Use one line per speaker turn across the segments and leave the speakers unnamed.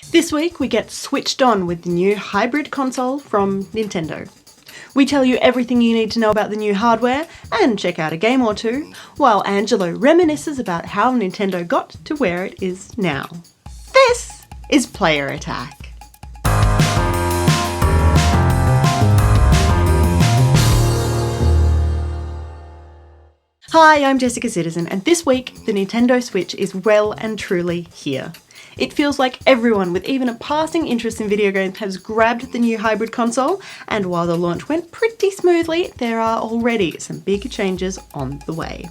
This week we get switched on with the new hybrid console from Nintendo. We tell you everything you need to know about the new hardware and check out a game or two, while Angelo reminisces about how Nintendo got to where it is now. This is Player Attack. Hi, I'm Jessica Citizen, and this week the Nintendo Switch is well and truly here. It feels like everyone with even a passing interest in video games has grabbed the new hybrid console, and while the launch went pretty smoothly, there are already some big changes on the way.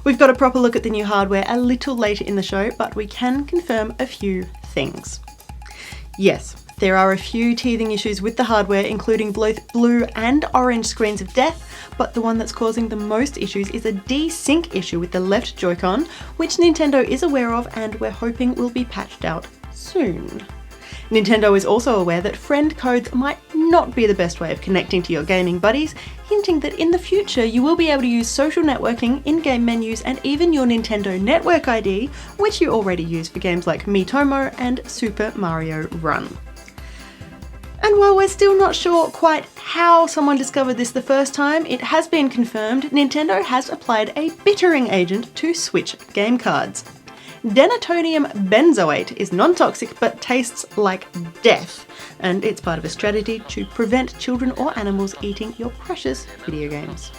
We've got a proper look at the new hardware a little later in the show, but we can confirm a few things. Yes, there are a few teething issues with the hardware, including both blue and orange screens of death, but the one that's causing the most issues is a desync issue with the left Joy-Con, which Nintendo is aware of and we're hoping will be patched out soon. Nintendo is also aware that friend codes might not be the best way of connecting to your gaming buddies, hinting that in the future you will be able to use social networking, in-game menus, and even your Nintendo Network ID, which you already use for games like Miitomo and Super Mario Run. And while we're still not sure quite how someone discovered this the first time, it has been confirmed Nintendo has applied a bittering agent to Switch game cards. Denatonium benzoate is non-toxic but tastes like death, and it's part of a strategy to prevent children or animals eating your precious video games.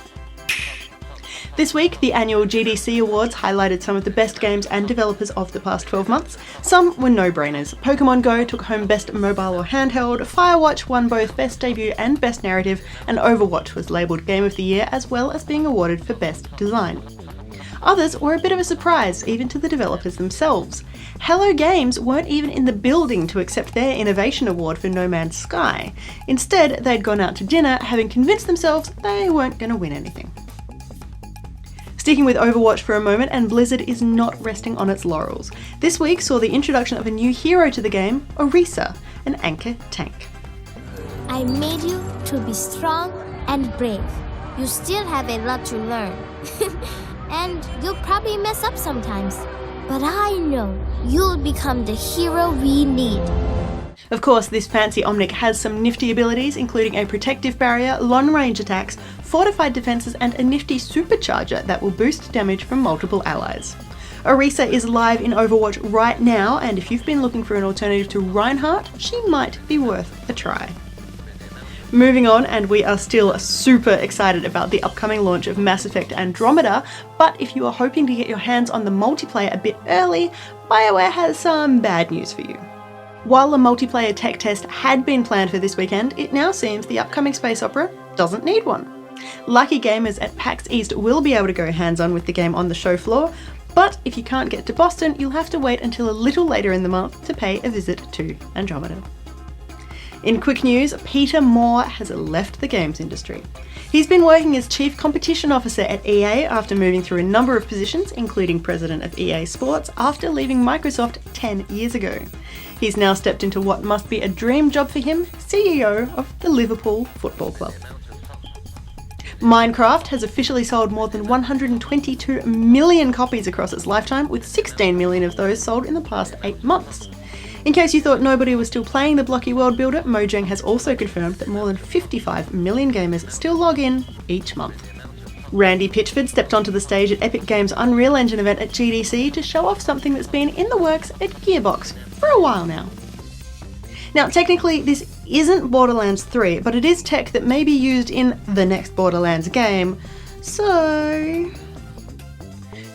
This week, the annual GDC Awards highlighted some of the best games and developers of the past 12 months. Some were no-brainers. Pokemon Go took home Best Mobile or Handheld, Firewatch won both Best Debut and Best Narrative, and Overwatch was labelled Game of the Year as well as being awarded for Best Design. Others were a bit of a surprise, even to the developers themselves. Hello Games weren't even in the building to accept their Innovation Award for No Man's Sky. Instead, they'd gone out to dinner, having convinced themselves they weren't going to win anything. Sticking with Overwatch for a moment, and Blizzard is not resting on its laurels. This week saw the introduction of a new hero to the game, Orisa, an anchor tank.
I made you to be strong and brave. You still have a lot to learn. And you'll probably mess up sometimes. But I know you'll become the hero we need.
Of course, this fancy Omnic has some nifty abilities, including a protective barrier, long-range attacks, fortified defenses, and a nifty supercharger that will boost damage from multiple allies. Orisa is live in Overwatch right now, and if you've been looking for an alternative to Reinhardt, she might be worth a try. Moving on, and we are still super excited about the upcoming launch of Mass Effect Andromeda, but if you are hoping to get your hands on the multiplayer a bit early, BioWare has some bad news for you. While the multiplayer tech test had been planned for this weekend, it now seems the upcoming space opera doesn't need one. Lucky gamers at PAX East will be able to go hands-on with the game on the show floor, but if you can't get to Boston, you'll have to wait until a little later in the month to pay a visit to Andromeda. In quick news, Peter Moore has left the games industry. He's been working as Chief Competition Officer at EA after moving through a number of positions, including President of EA Sports, after leaving Microsoft 10 years ago. He's now stepped into what must be a dream job for him, CEO of the Liverpool Football Club. Minecraft has officially sold more than 122 million copies across its lifetime, with 16 million of those sold in the past 8 months. In case you thought nobody was still playing the blocky world builder, Mojang has also confirmed that more than 55 million gamers still log in each month. Randy Pitchford stepped onto the stage at Epic Games' Unreal Engine event at GDC to show off something that's been in the works at Gearbox for a while now. Now, technically, this isn't Borderlands 3, but it is tech that may be used in the next Borderlands game, so...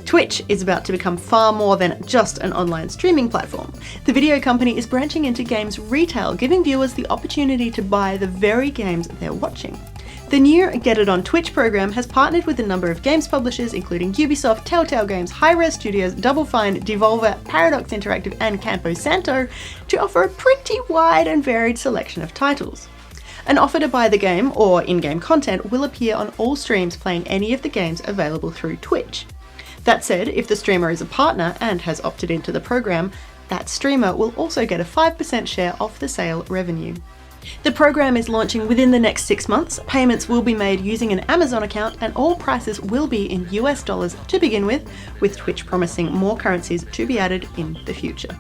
Twitch is about to become far more than just an online streaming platform. The video company is branching into games retail, giving viewers the opportunity to buy the very games they're watching. The new Get It On Twitch program has partnered with a number of games publishers, including Ubisoft, Telltale Games, Hi-Rez Studios, Double Fine, Devolver, Paradox Interactive, and Campo Santo, to offer a pretty wide and varied selection of titles. An offer to buy the game, or in-game content, will appear on all streams playing any of the games available through Twitch. That said, if the streamer is a partner and has opted into the program, that streamer will also get a 5% share of the sale revenue. The program is launching within the next 6 months. Payments will be made using an Amazon account, and all prices will be in US dollars to begin with Twitch promising more currencies to be added in the future.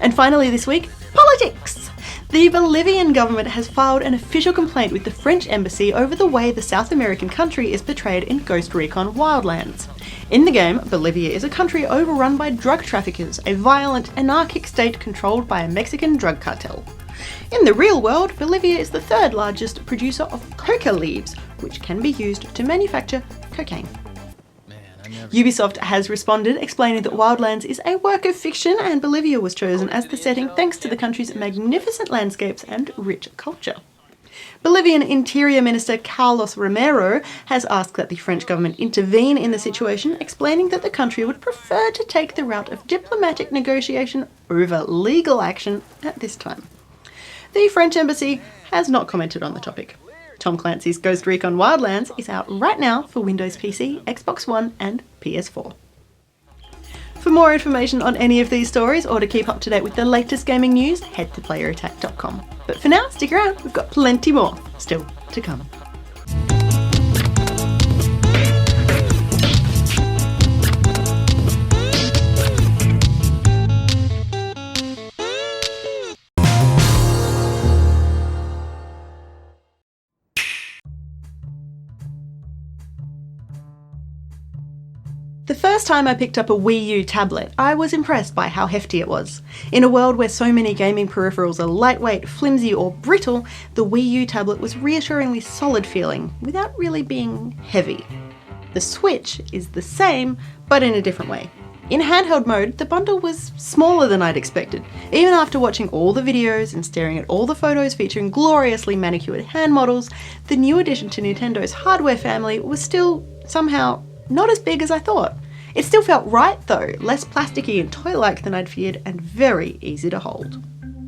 And finally this week, politics! The Bolivian government has filed an official complaint with the French embassy over the way the South American country is portrayed in Ghost Recon Wildlands. In the game, Bolivia is a country overrun by drug traffickers, a violent, anarchic state controlled by a Mexican drug cartel. In the real world, Bolivia is the third largest producer of coca leaves, which can be used to manufacture cocaine. Ubisoft has responded, explaining that Wildlands is a work of fiction and Bolivia was chosen as the setting thanks to the country's magnificent landscapes and rich culture. Bolivian Interior Minister Carlos Romero has asked that the French government intervene in the situation, explaining that the country would prefer to take the route of diplomatic negotiation over legal action at this time. The French embassy has not commented on the topic. Tom Clancy's Ghost Recon Wildlands is out right now for Windows PC, Xbox One and PS4. For more information on any of these stories or to keep up to date with the latest gaming news, head to playerattack.com. But for now, stick around, we've got plenty more still to come. The first time I picked up a Wii U tablet, I was impressed by how hefty it was. In a world where so many gaming peripherals are lightweight, flimsy or brittle, the Wii U tablet was reassuringly solid feeling, without really being heavy. The Switch is the same, but in a different way. In handheld mode, the bundle was smaller than I'd expected. Even after watching all the videos and staring at all the photos featuring gloriously manicured hand models, the new addition to Nintendo's hardware family was still, somehow, not as big as I thought. It still felt right though, less plasticky and toy-like than I'd feared and very easy to hold.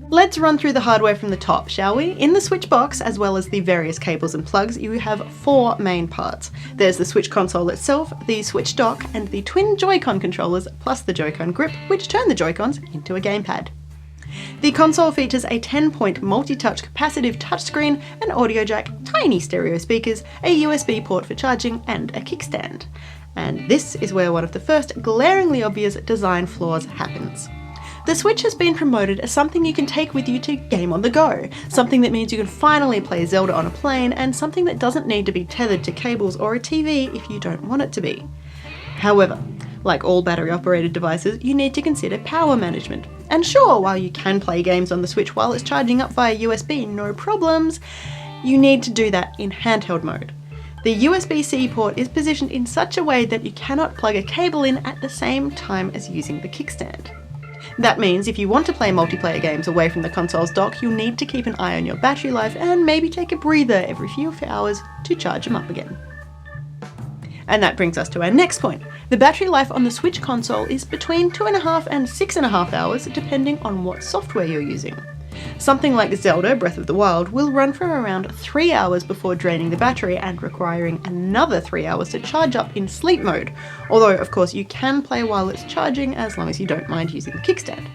Let's run through the hardware from the top, shall we? In the Switch box, as well as the various cables and plugs, you have 4 main parts. There's the Switch console itself, the Switch dock, and the twin Joy-Con controllers, plus the Joy-Con grip, which turn the Joy-Cons into a gamepad. The console features a 10-point multi-touch capacitive touchscreen, an audio jack, tiny stereo speakers, a USB port for charging, and a kickstand. And this is where one of the first glaringly obvious design flaws happens. The Switch has been promoted as something you can take with you to game on the go, something that means you can finally play Zelda on a plane, and something that doesn't need to be tethered to cables or a TV if you don't want it to be. However, like all battery-operated devices, you need to consider power management. And sure, while you can play games on the Switch while it's charging up via USB, no problems, you need to do that in handheld mode. The USB-C port is positioned in such a way that you cannot plug a cable in at the same time as using the kickstand. That means if you want to play multiplayer games away from the console's dock, you'll need to keep an eye on your battery life and maybe take a breather every few hours to charge them up again. And that brings us to our next point. The battery life on the Switch console is between 2.5 and 6.5 hours, depending on what software you're using. Something like Zelda Breath of the Wild will run for around 3 hours before draining the battery and requiring another 3 hours to charge up in sleep mode, although of course you can play while it's charging as long as you don't mind using the kickstand.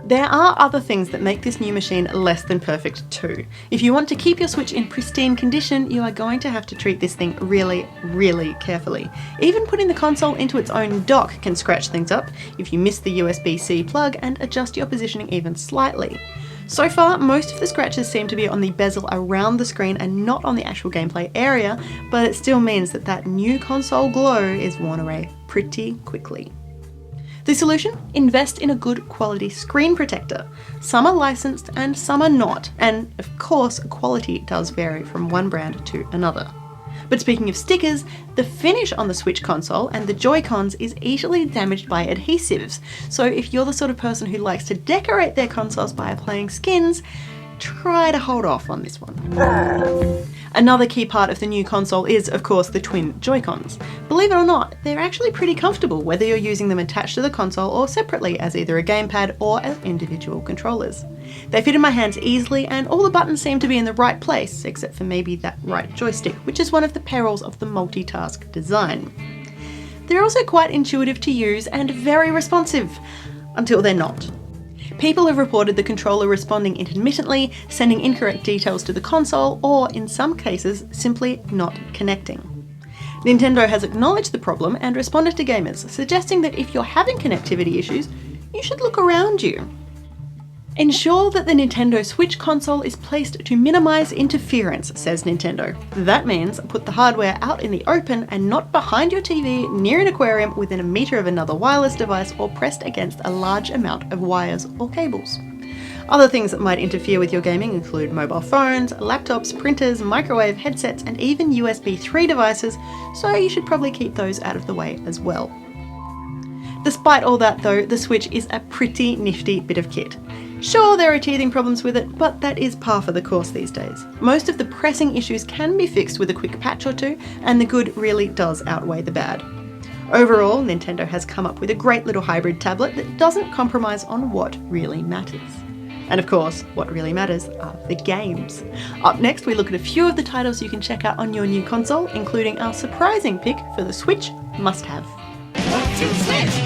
There are other things that make this new machine less than perfect too. If you want to keep your Switch in pristine condition, you are going to have to treat this thing really, really carefully. Even putting the console into its own dock can scratch things up if you miss the USB-C plug and adjust your positioning even slightly. So far, most of the scratches seem to be on the bezel around the screen and not on the actual gameplay area, but it still means that that new console glow is worn away pretty quickly. The solution? Invest in a good quality screen protector. Some are licensed and some are not, and of course quality does vary from one brand to another. But speaking of stickers, the finish on the Switch console and the Joy-Cons is easily damaged by adhesives, so if you're the sort of person who likes to decorate their consoles by applying skins, try to hold off on this one. Another key part of the new console is, of course, the twin Joy-Cons. Believe it or not, they're actually pretty comfortable whether you're using them attached to the console or separately as either a gamepad or as individual controllers. They fit in my hands easily and all the buttons seem to be in the right place, except for maybe that right joystick, which is one of the perils of the multitask design. They're also quite intuitive to use and very responsive, until they're not. People have reported the controller responding intermittently, sending incorrect details to the console, or in some cases, simply not connecting. Nintendo has acknowledged the problem and responded to gamers, suggesting that if you're having connectivity issues, you should look around you. Ensure that the Nintendo Switch console is placed to minimize interference, says Nintendo. That means put the hardware out in the open and not behind your TV, near an aquarium, within a meter of another wireless device, or pressed against a large amount of wires or cables. Other things that might interfere with your gaming include mobile phones, laptops, printers, microwave headsets, and even USB 3 devices, so you should probably keep those out of the way as well. Despite all that though, the Switch is a pretty nifty bit of kit. Sure, there are teething problems with it, but that is par for the course these days. Most of the pressing issues can be fixed with a quick patch or two, and the good really does outweigh the bad. Overall, Nintendo has come up with a great little hybrid tablet that doesn't compromise on what really matters. And of course, what really matters are the games. Up next, we look at a few of the titles you can check out on your new console, including our surprising pick for the Switch must-have.
What to Switch?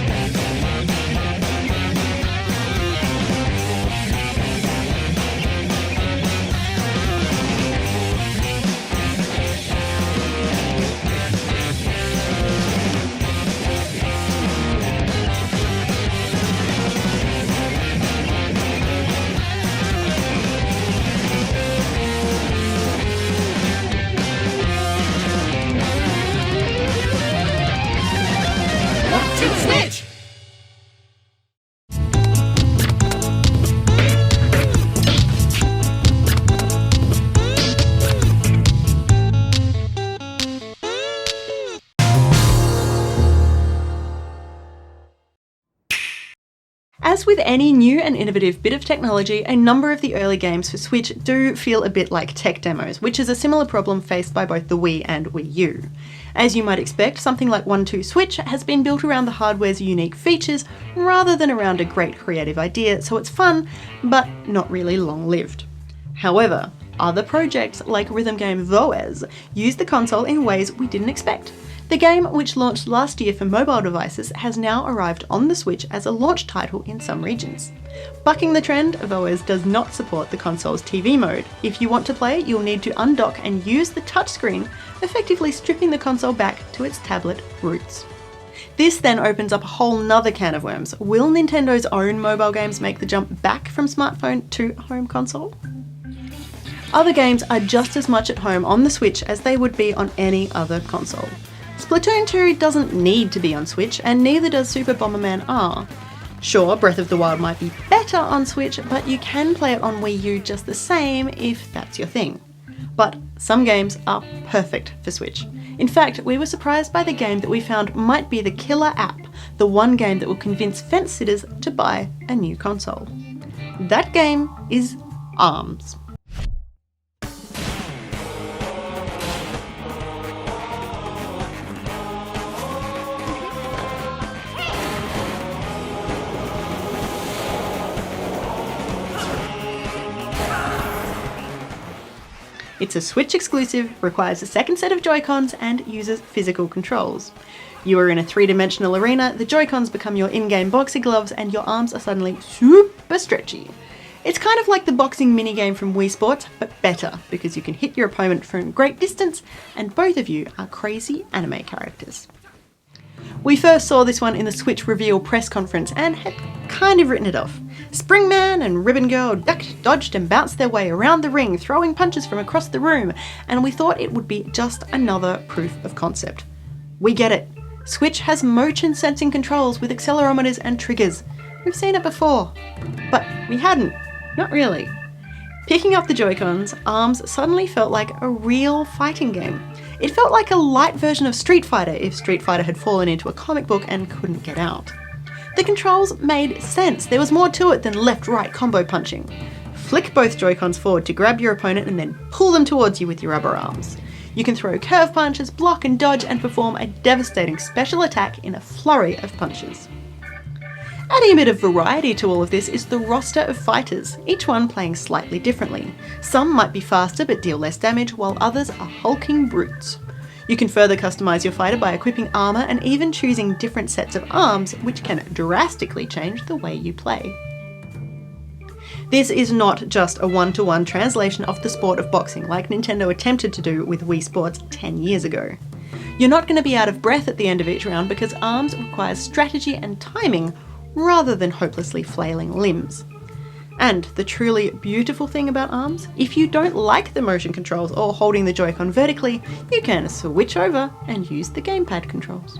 As with any new and innovative bit of technology, a number of the early games for Switch do feel a bit like tech demos, which is a similar problem faced by both the Wii and Wii U. As you might expect, something like 1-2 Switch has been built around the hardware's unique features rather than around a great creative idea, so it's fun, but not really long-lived. However, other projects like rhythm game Voez use the console in ways we didn't expect. The game, which launched last year for mobile devices, has now arrived on the Switch as a launch title in some regions. Bucking the trend, Voez does not support the console's TV mode. If you want to play, you'll need to undock and use the touchscreen, effectively stripping the console back to its tablet roots. This then opens up a whole nother can of worms. Will Nintendo's own mobile games make the jump back from smartphone to home console? Other games are just as much at home on the Switch as they would be on any other console. Splatoon 2 doesn't need to be on Switch, and neither does Super Bomberman R. Sure, Breath of the Wild might be better on Switch, but you can play it on Wii U just the same if that's your thing. But some games are perfect for Switch. In fact, we were surprised by the game that we found might be the killer app, the one game that will convince fence sitters to buy a new console. That game is ARMS. It's a Switch exclusive, requires a second set of Joy-Cons, and uses physical controls. You are in a three-dimensional arena, the Joy-Cons become your in-game boxing gloves, and your arms are suddenly super stretchy. It's kind of like the boxing minigame from Wii Sports, but better, because you can hit your opponent from great distance, and both of you are crazy anime characters. We first saw this one in the Switch reveal press conference and had kind of written it off. Springman and Ribbon Girl ducked, dodged and bounced their way around the ring, throwing punches from across the room, and we thought it would be just another proof of concept. We get it. Switch has motion sensing controls with accelerometers and triggers. We've seen it before. But we hadn't. Not really. Picking up the Joy-Cons, ARMS suddenly felt like a real fighting game. It felt like a light version of Street Fighter if Street Fighter had fallen into a comic book and couldn't get out. The controls made sense. There was more to it than left-right combo punching. Flick both Joy-Cons forward to grab your opponent and then pull them towards you with your rubber arms. You can throw curve punches, block and dodge, and perform a devastating special attack in a flurry of punches. Adding a bit of variety to all of this is the roster of fighters, each one playing slightly differently. Some might be faster but deal less damage, while others are hulking brutes. You can further customize your fighter by equipping armor and even choosing different sets of arms, which can drastically change the way you play. This is not just a one-to-one translation of the sport of boxing like Nintendo attempted to do with Wii Sports 10 years ago. You're not going to be out of breath at the end of each round because ARMS requires strategy and timing rather than hopelessly flailing limbs. And the truly beautiful thing about ARMS, if you don't like the motion controls or holding the Joy-Con vertically, you can switch over and use the gamepad controls.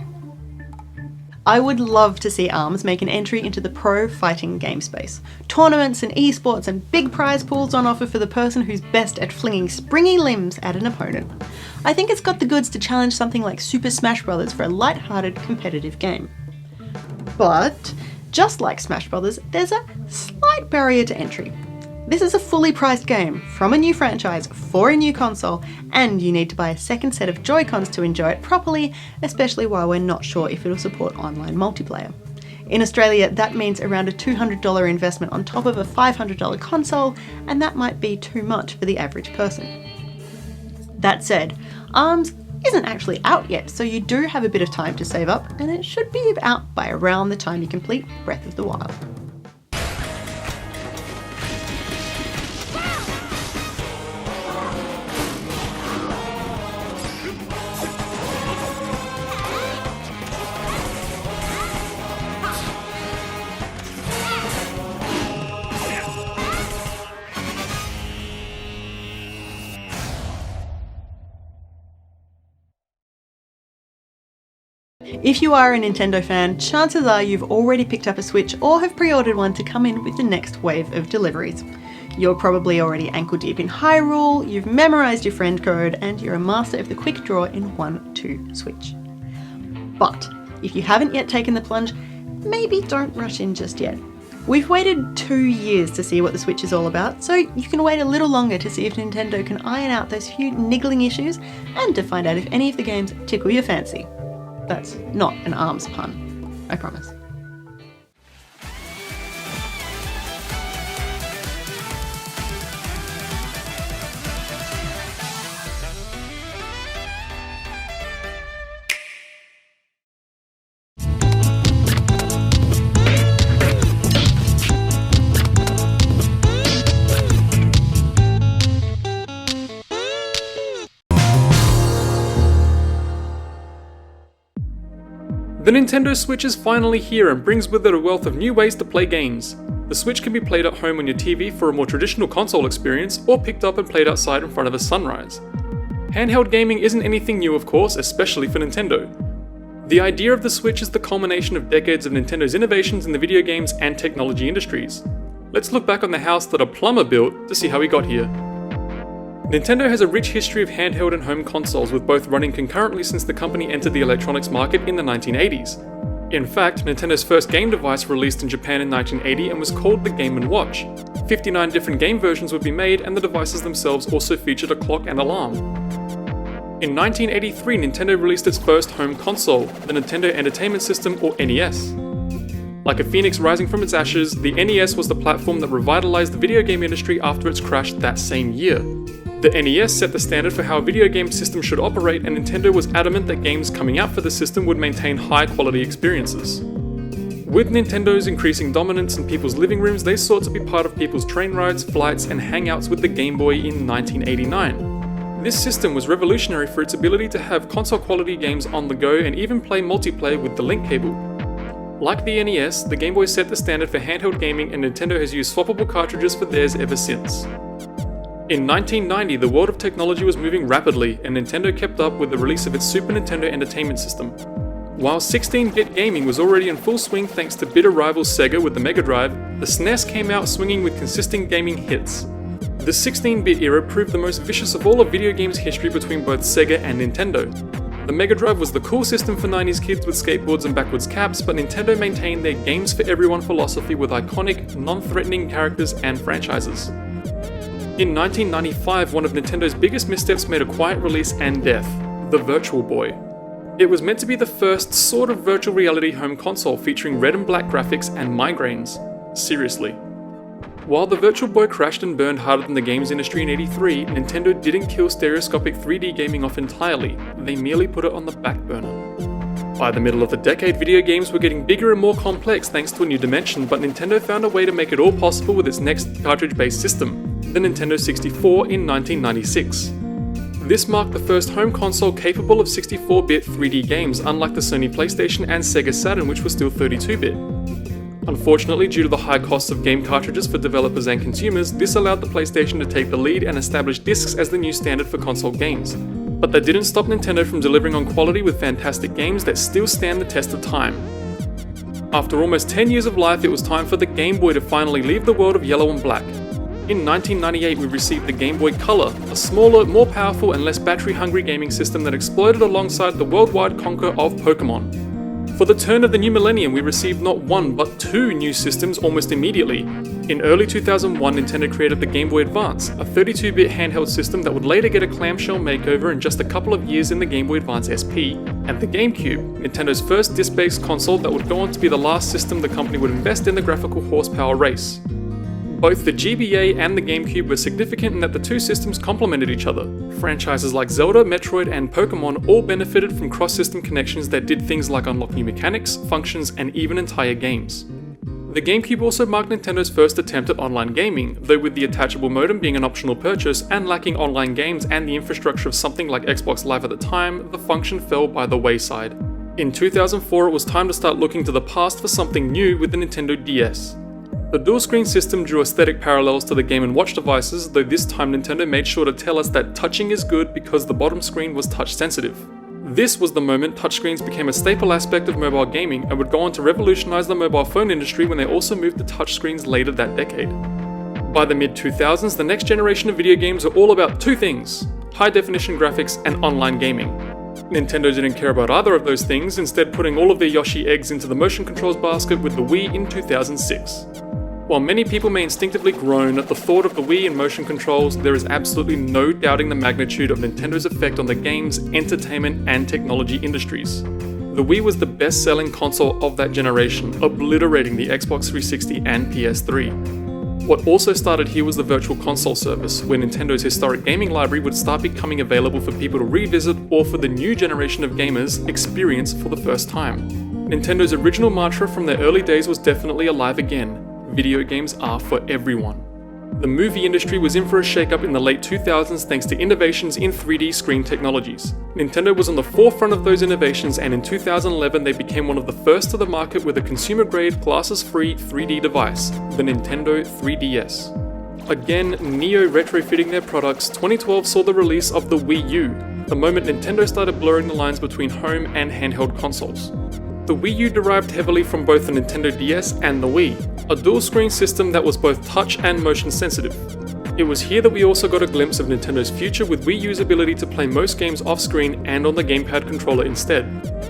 I would love to see ARMS make an entry into the pro fighting game space. Tournaments and esports and big prize pools on offer for the person who's best at flinging springy limbs at an opponent. I think it's got the goods to challenge something like Super Smash Bros. For a light-hearted competitive game. But, just like Smash Bros., there's a slight barrier to entry. This is a fully priced game, from a new franchise, for a new console, and you need to buy a second set of Joy-Cons to enjoy it properly, especially while we're not sure if it'll support online multiplayer. In Australia, that means around a $200 investment on top of a $500 console, and that might be too much for the average person. That said, ARMS isn't actually out yet, so you do have a bit of time to save up, and it should be out by around the time you complete Breath of the Wild. If you are a Nintendo fan, chances are you've already picked up a Switch or have pre-ordered one to come in with the next wave of deliveries. You're probably already ankle deep in Hyrule, you've memorised your friend code, and you're a master of the quick draw in 1-2 Switch. But if you haven't yet taken the plunge, maybe don't rush in just yet. We've waited 2 years to see what the Switch is all about, so you can wait a little longer to see if Nintendo can iron out those few niggling issues and to find out if any of the games tickle your fancy. That's not an ARMS pun, I promise.
The Nintendo Switch is finally here and brings with it a wealth of new ways to play games. The Switch can be played at home on your TV for a more traditional console experience, or picked up and played outside in front of a sunrise. Handheld gaming isn't anything new, of course, especially for Nintendo. The idea of the Switch is the culmination of decades of Nintendo's innovations in the video games and technology industries. Let's look back on the house that a plumber built to see how we got here. Nintendo has a rich history of handheld and home consoles, with both running concurrently since the company entered the electronics market in the 1980s. In fact, Nintendo's first game device released in Japan in 1980 and was called the Game & Watch. 59 different game versions would be made, and the devices themselves also featured a clock and alarm. In 1983, Nintendo released its first home console, the Nintendo Entertainment System, or NES. Like a phoenix rising from its ashes, the NES was the platform that revitalized the video game industry after its crash that same year. The NES set the standard for how a video game system should operate, and Nintendo was adamant that games coming out for the system would maintain high-quality experiences. With Nintendo's increasing dominance in people's living rooms, they sought to be part of people's train rides, flights, and hangouts with the Game Boy in 1989. This system was revolutionary for its ability to have console-quality games on the go and even play multiplayer with the link cable. Like the NES, the Game Boy set the standard for handheld gaming, and Nintendo has used swappable cartridges for theirs ever since. In 1990, the world of technology was moving rapidly, and Nintendo kept up with the release of its Super Nintendo Entertainment System. While 16-bit gaming was already in full swing thanks to bitter rival Sega with the Mega Drive, the SNES came out swinging with consistent gaming hits. The 16-bit era proved the most vicious of all of video games' history between both Sega and Nintendo. The Mega Drive was the cool system for 90s kids with skateboards and backwards caps, but Nintendo maintained their games for everyone philosophy with iconic, non-threatening characters and franchises. In 1995, one of Nintendo's biggest missteps made a quiet release and death, the Virtual Boy. It was meant to be the first sort of virtual reality home console featuring red and black graphics and migraines. Seriously. While the Virtual Boy crashed and burned harder than the games industry in '83, Nintendo didn't kill stereoscopic 3D gaming off entirely, they merely put it on the back burner. By the middle of the decade, video games were getting bigger and more complex thanks to a new dimension, but Nintendo found a way to make it all possible with its next cartridge-based system, the Nintendo 64 in 1996. This marked the first home console capable of 64-bit 3D games, unlike the Sony PlayStation and Sega Saturn, which were still 32-bit. Unfortunately, due to the high costs of game cartridges for developers and consumers, this allowed the PlayStation to take the lead and establish discs as the new standard for console games. But that didn't stop Nintendo from delivering on quality with fantastic games that still stand the test of time. After almost 10 years of life, it was time for the Game Boy to finally leave the world of yellow and black. In 1998, we received the Game Boy Color, a smaller, more powerful and less battery-hungry gaming system that exploded alongside the worldwide conquer of Pokemon. For the turn of the new millennium, we received not one, but two new systems almost immediately. In early 2001, Nintendo created the Game Boy Advance, a 32-bit handheld system that would later get a clamshell makeover in just a couple of years in the Game Boy Advance SP, and the GameCube, Nintendo's first disc-based console that would go on to be the last system the company would invest in the graphical horsepower race. Both the GBA and the GameCube were significant in that the two systems complemented each other. Franchises like Zelda, Metroid, and Pokemon all benefited from cross-system connections that did things like unlock new mechanics, functions, and even entire games. The GameCube also marked Nintendo's first attempt at online gaming, though with the attachable modem being an optional purchase and lacking online games and the infrastructure of something like Xbox Live at the time, the function fell by the wayside. In 2004, it was time to start looking to the past for something new with the Nintendo DS. The dual-screen system drew aesthetic parallels to the Game & Watch devices, though this time Nintendo made sure to tell us that touching is good because the bottom screen was touch-sensitive. This was the moment touchscreens became a staple aspect of mobile gaming and would go on to revolutionize the mobile phone industry when they also moved to touchscreens later that decade. By the mid-2000s, the next generation of video games are all about two things: high-definition graphics and online gaming. Nintendo didn't care about either of those things, instead putting all of their Yoshi eggs into the motion controls basket with the Wii in 2006. While many people may instinctively groan at the thought of the Wii and motion controls, there is absolutely no doubting the magnitude of Nintendo's effect on the games, entertainment, and technology industries. The Wii was the best-selling console of that generation, obliterating the Xbox 360 and PS3. What also started here was the Virtual Console service, where Nintendo's historic gaming library would start becoming available for people to revisit or for the new generation of gamers experience for the first time. Nintendo's original mantra from their early days was definitely alive again: video games are for everyone. The movie industry was in for a shake-up in the late 2000s thanks to innovations in 3D screen technologies. Nintendo was on the forefront of those innovations, and in 2011 they became one of the first to the market with a consumer-grade, glasses-free 3D device, the Nintendo 3DS. Again, neo-retrofitting their products, 2012 saw the release of the Wii U, the moment Nintendo started blurring the lines between home and handheld consoles. The Wii U derived heavily from both the Nintendo DS and the Wii, a dual-screen system that was both touch and motion sensitive. It was here that we also got a glimpse of Nintendo's future with Wii U's ability to play most games off-screen and on the gamepad controller instead.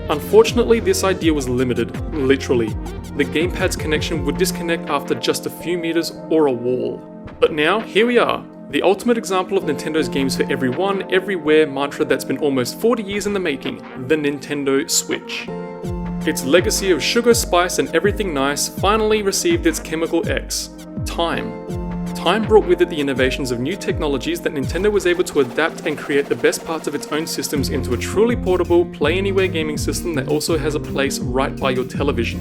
Unfortunately, this idea was limited, literally. The gamepad's connection would disconnect after just a few meters or a wall. But now, here we are, the ultimate example of Nintendo's games for everyone, everywhere mantra that's been almost 40 years in the making, the Nintendo Switch. Its legacy of sugar, spice, and everything nice finally received its chemical X: time. Time brought with it the innovations of new technologies that Nintendo was able to adapt and create the best parts of its own systems into a truly portable, play-anywhere gaming system that also has a place right by your television.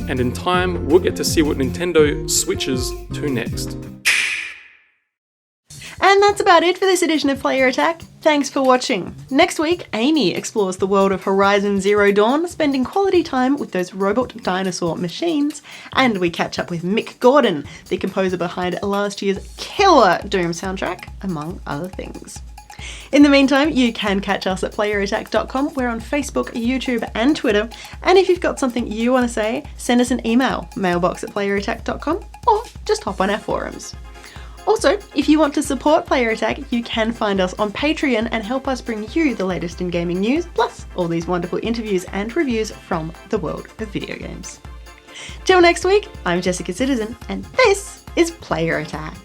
And in time, we'll get to see what Nintendo switches to next.
And that's about it for this edition of Player Attack. Thanks for watching. Next week, Amy explores the world of Horizon Zero Dawn, spending quality time with those robot dinosaur machines. And we catch up with Mick Gordon, the composer behind last year's killer Doom soundtrack, among other things. In the meantime, you can catch us at playerattack.com. We're on Facebook, YouTube, and Twitter. And if you've got something you want to say, send us an email, mailbox@playerattack.com, or just hop on our forums. Also, if you want to support Player Attack, you can find us on Patreon and help us bring you the latest in gaming news, plus all these wonderful interviews and reviews from the world of video games. Till next week, I'm Jessica Citizen, and this is Player Attack.